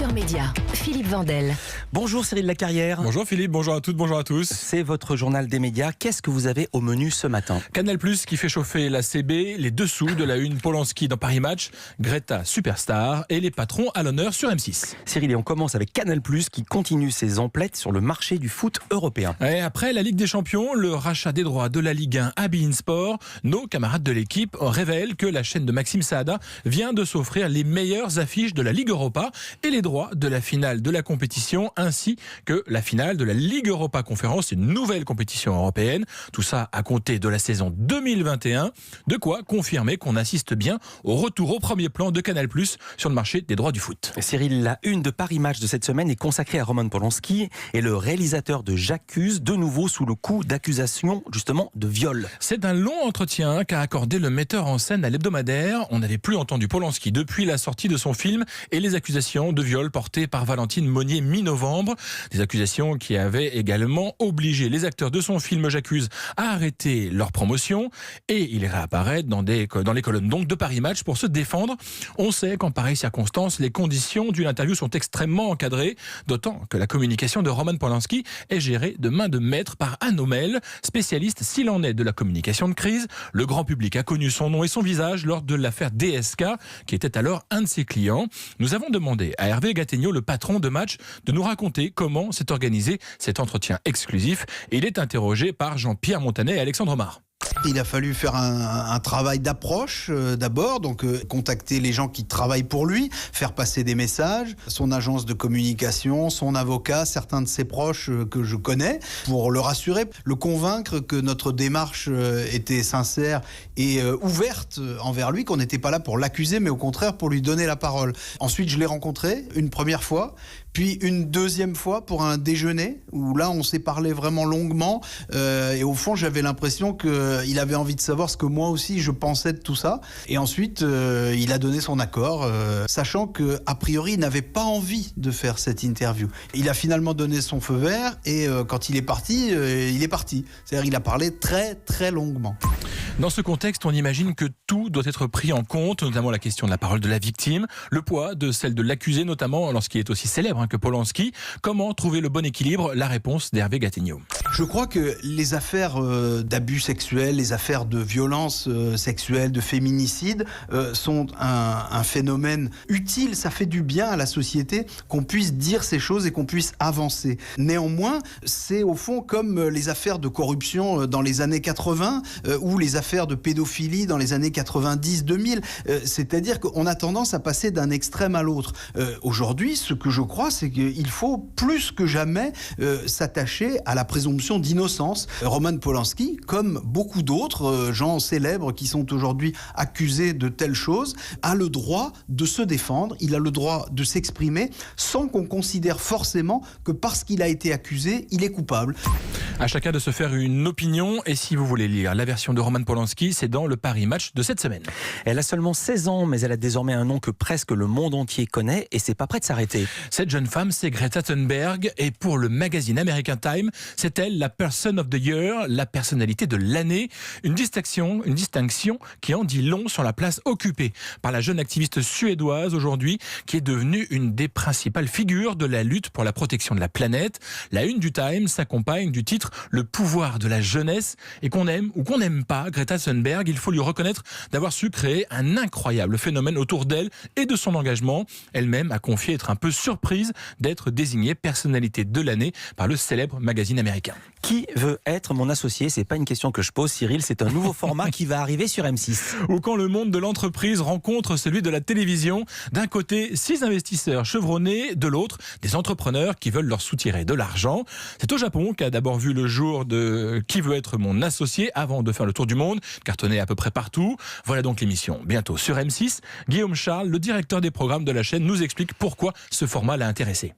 Culture Média, Philippe Vandel. Bonjour Cyril Lacarrière. Bonjour Philippe, bonjour à toutes, bonjour à tous. C'est votre journal des médias. Qu'est-ce que vous avez au menu ce matin? Canal+ qui fait chauffer la CB, les dessous de la une Polanski dans Paris Match, Greta Superstar et les patrons à l'honneur sur M6. Cyril, et on commence avec Canal+ qui continue ses emplettes sur le marché du foot européen. Et après la Ligue des Champions, le rachat des droits de la Ligue 1 à beIN Sport, nos camarades de l'équipe révèlent que la chaîne de Maxime Saada vient de s'offrir les meilleures affiches de la Ligue Europa et les droits de la finale de la compétition ainsi que la finale de la Ligue Europa Conférence, une nouvelle compétition européenne. Tout ça à compter de la saison 2021. De quoi confirmer qu'on assiste bien au retour au premier plan de Canal+ sur le marché des droits du foot. Cyril, la une de Paris Match de cette semaine est consacrée à Roman Polanski et le réalisateur de J'accuse, de nouveau sous le coup d'accusations justement de viol. C'est un long entretien qu'a accordé le metteur en scène à l'hebdomadaire. On n'avait plus entendu Polanski depuis la sortie de son film et les accusations de viol portées par Valentine Monnier mi-novembre. Des accusations qui avaient également obligé les acteurs de son film J'accuse à arrêter leur promotion et il réapparaît dans les colonnes donc de Paris Match pour se défendre. On sait qu'en pareille circonstance, les conditions d'une interview sont extrêmement encadrées, d'autant que la communication de Roman Polanski est gérée de main de maître par Anne Haumel, spécialiste s'il en est de la communication de crise. Le grand public a connu son nom et son visage lors de l'affaire DSK, qui était alors un de ses clients. Nous avons demandé à Hervé Gattegno, le patron de Match, de nous raconter comment s'est organisé cet entretien exclusif. Et il est interrogé par Jean-Pierre Montanet et Alexandre Omar. Il a fallu faire un travail d'approche d'abord, donc contacter les gens qui travaillent pour lui, faire passer des messages, son agence de communication, son avocat, certains de ses proches que je connais, pour le rassurer, le convaincre que notre démarche était sincère et ouverte envers lui, qu'on n'était pas là pour l'accuser, mais au contraire pour lui donner la parole. Ensuite, je l'ai rencontré une première fois, puis une deuxième fois pour un déjeuner, où là on s'est parlé vraiment longuement, et au fond j'avais l'impression qu'il avait envie de savoir ce que moi aussi je pensais de tout ça. Et ensuite il a donné son accord, sachant qu'a priori il n'avait pas envie de faire cette interview. Il a finalement donné son feu vert, et quand il est parti, il est parti. C'est-à-dire il a parlé très très longuement. Dans ce contexte, on imagine que tout doit être pris en compte, notamment la question de la parole de la victime, le poids de celle de l'accusé, notamment lorsqu'il est aussi célèbre que Polanski. Comment trouver le bon équilibre? La réponse d'Hervé Gattegno. Je crois que les affaires d'abus sexuels, les affaires de violence sexuelle, de féminicide sont un phénomène utile. Ça fait du bien à la société qu'on puisse dire ces choses et qu'on puisse avancer. Néanmoins, c'est au fond comme les affaires de corruption dans les années 80 ou les affaires de pédophilie dans les années 90-2000. C'est-à-dire qu'on a tendance à passer d'un extrême à l'autre. Aujourd'hui, ce que je crois, c'est qu'il faut plus que jamais s'attacher à la présomption d'innocence. Roman Polanski, comme beaucoup d'autres gens célèbres qui sont aujourd'hui accusés de telles choses, a le droit de se défendre, il a le droit de s'exprimer sans qu'on considère forcément que parce qu'il a été accusé, il est coupable. À chacun de se faire une opinion, et si vous voulez lire la version de Roman Polanski, c'est dans le Paris Match de cette semaine. Elle a seulement 16 ans, mais elle a désormais un nom que presque le monde entier connaît et c'est pas prêt de s'arrêter. Cette jeune femme, c'est Greta Thunberg, et pour le magazine American Time, c'est elle la Person of the Year, la personnalité de l'année, une distinction qui en dit long sur la place occupée par la jeune activiste suédoise aujourd'hui, qui est devenue une des principales figures de la lutte pour la protection de la planète. La une du Time s'accompagne du titre Le pouvoir de la jeunesse, et qu'on aime ou qu'on n'aime pas Greta Thunberg, il faut lui reconnaître d'avoir su créer un incroyable phénomène autour d'elle et de son engagement. Elle-même a confié être un peu surprise d'être désignée personnalité de l'année par le célèbre magazine américain. Qui veut être mon associé? C'est pas une question que je pose, Cyril, c'est un nouveau format qui va arriver sur M6. Ou quand le monde de l'entreprise rencontre celui de la télévision, d'un côté 6 investisseurs chevronnés, de l'autre des entrepreneurs qui veulent leur soutirer de l'argent. C'est au Japon qu'a d'abord vu le jour de Qui veut être mon associé avant de faire le tour du monde, cartonné à peu près partout. Voilà donc l'émission bientôt sur M6. Guillaume Charles, le directeur des programmes de la chaîne, nous explique pourquoi ce format l'a intéressé.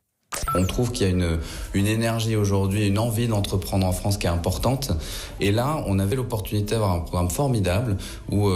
On trouve qu'il y a une énergie aujourd'hui, une envie d'entreprendre en France qui est importante. Et là, on avait l'opportunité d'avoir un programme formidable où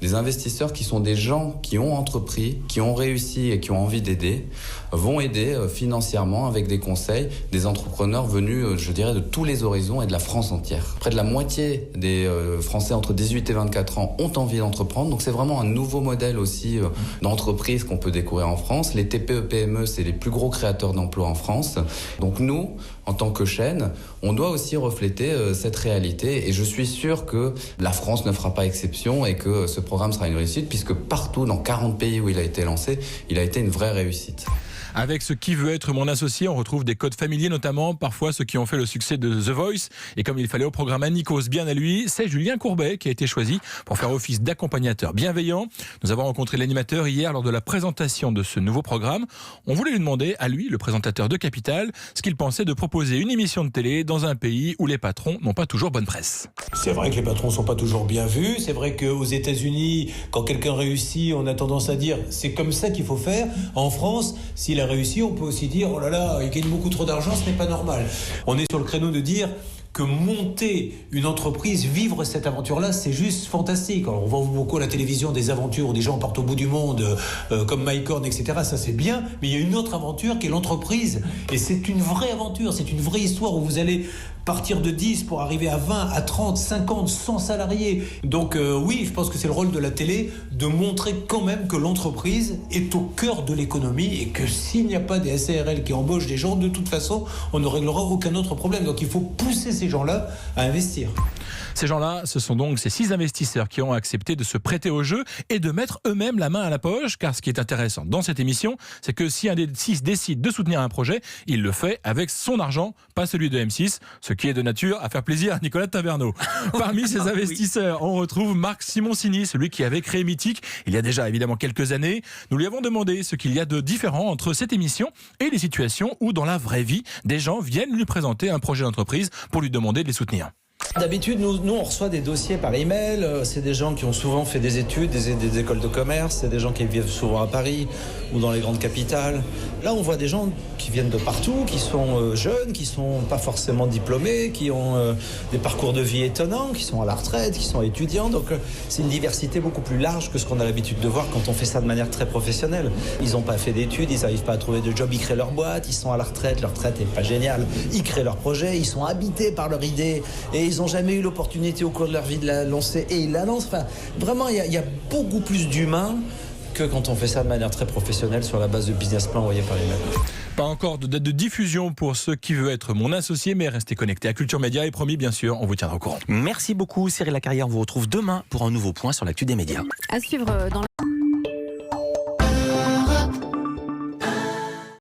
des investisseurs qui sont des gens qui ont entrepris, qui ont réussi et qui ont envie d'aider, vont aider financièrement avec des conseils, des entrepreneurs venus, je dirais, de tous les horizons et de la France entière. Près de la moitié des Français entre 18 et 24 ans ont envie d'entreprendre. Donc c'est vraiment un nouveau modèle aussi d'entreprise qu'on peut découvrir en France. Les TPE-PME, c'est les plus gros créateurs d'emplois en France. Donc nous, en tant que chaîne, on doit aussi refléter cette réalité. Et je suis sûr que la France ne fera pas exception et que ce programme sera une réussite, puisque partout dans 40 pays où il a été lancé, il a été une vraie réussite. Avec ce qui veut être mon associé, on retrouve des codes familiers, notamment parfois ceux qui ont fait le succès de The Voice. Et comme il fallait au programme à Nikos, bien à lui, c'est Julien Courbet qui a été choisi pour faire office d'accompagnateur bienveillant. Nous avons rencontré l'animateur hier lors de la présentation de ce nouveau programme. On voulait lui demander, à lui, le présentateur de Capital, ce qu'il pensait de proposer une émission de télé dans un pays où les patrons n'ont pas toujours bonne presse. C'est vrai que les patrons ne sont pas toujours bien vus. C'est vrai qu'aux États-Unis, quand quelqu'un réussit, on a tendance à dire c'est comme ça qu'il faut faire. En France, s'il a réussi, on peut aussi dire oh là là, il gagne beaucoup trop d'argent, ce n'est pas normal. On est sur le créneau de dire que monter une entreprise, vivre cette aventure-là, c'est juste fantastique. Alors, on voit beaucoup à la télévision des aventures où des gens partent au bout du monde, comme Mike Horn, etc. Ça, c'est bien. Mais il y a une autre aventure qui est l'entreprise. Et c'est une vraie aventure, c'est une vraie histoire où vous allez partir de 10 pour arriver à 20, à 30, 50, 100 salariés. Donc oui, je pense que c'est le rôle de la télé de montrer quand même que l'entreprise est au cœur de l'économie et que s'il n'y a pas des SARL qui embauchent des gens, de toute façon, on ne réglera aucun autre problème. Donc il faut pousser ces gens-là à investir. Ces gens-là, ce sont donc ces 6 investisseurs qui ont accepté de se prêter au jeu et de mettre eux-mêmes la main à la poche, car ce qui est intéressant dans cette émission, c'est que si un des 6 décide de soutenir un projet, il le fait avec son argent, pas celui de M6, ce qui est de nature à faire plaisir à Nicolas Taverneau. Parmi ces investisseurs, on retrouve Marc Simoncini, celui qui avait créé Mythique il y a déjà évidemment quelques années. Nous lui avons demandé ce qu'il y a de différent entre cette émission et les situations où, dans la vraie vie, des gens viennent lui présenter un projet d'entreprise pour lui demander de les soutenir. D'habitude, nous, on reçoit des dossiers par email. C'est des gens qui ont souvent fait des études, des écoles de commerce. C'est des gens qui vivent souvent à Paris ou dans les grandes capitales. Là, on voit des gens qui viennent de partout, qui sont jeunes, qui sont pas forcément diplômés, qui ont des parcours de vie étonnants, qui sont à la retraite, qui sont étudiants. Donc, c'est une diversité beaucoup plus large que ce qu'on a l'habitude de voir quand on fait ça de manière très professionnelle. Ils n'ont pas fait d'études, ils n'arrivent pas à trouver de job, ils créent leur boîte, ils sont à la retraite, leur retraite n'est pas géniale. Ils créent leur projet, ils sont habités par leur idée et ils n'ont jamais eu l'opportunité au cours de leur vie de la lancer et ils la lancent. Enfin, vraiment, il y a beaucoup plus d'humains que quand on fait ça de manière très professionnelle sur la base de business plan envoyé par les mails. Pas encore de date de diffusion pour ceux qui veulent être mon associé, mais restez connectés à Culture Média et promis, bien sûr, on vous tiendra au courant. Merci beaucoup Cyril Lacarrière, on vous retrouve demain pour un nouveau point sur l'actu des médias. À suivre dans la...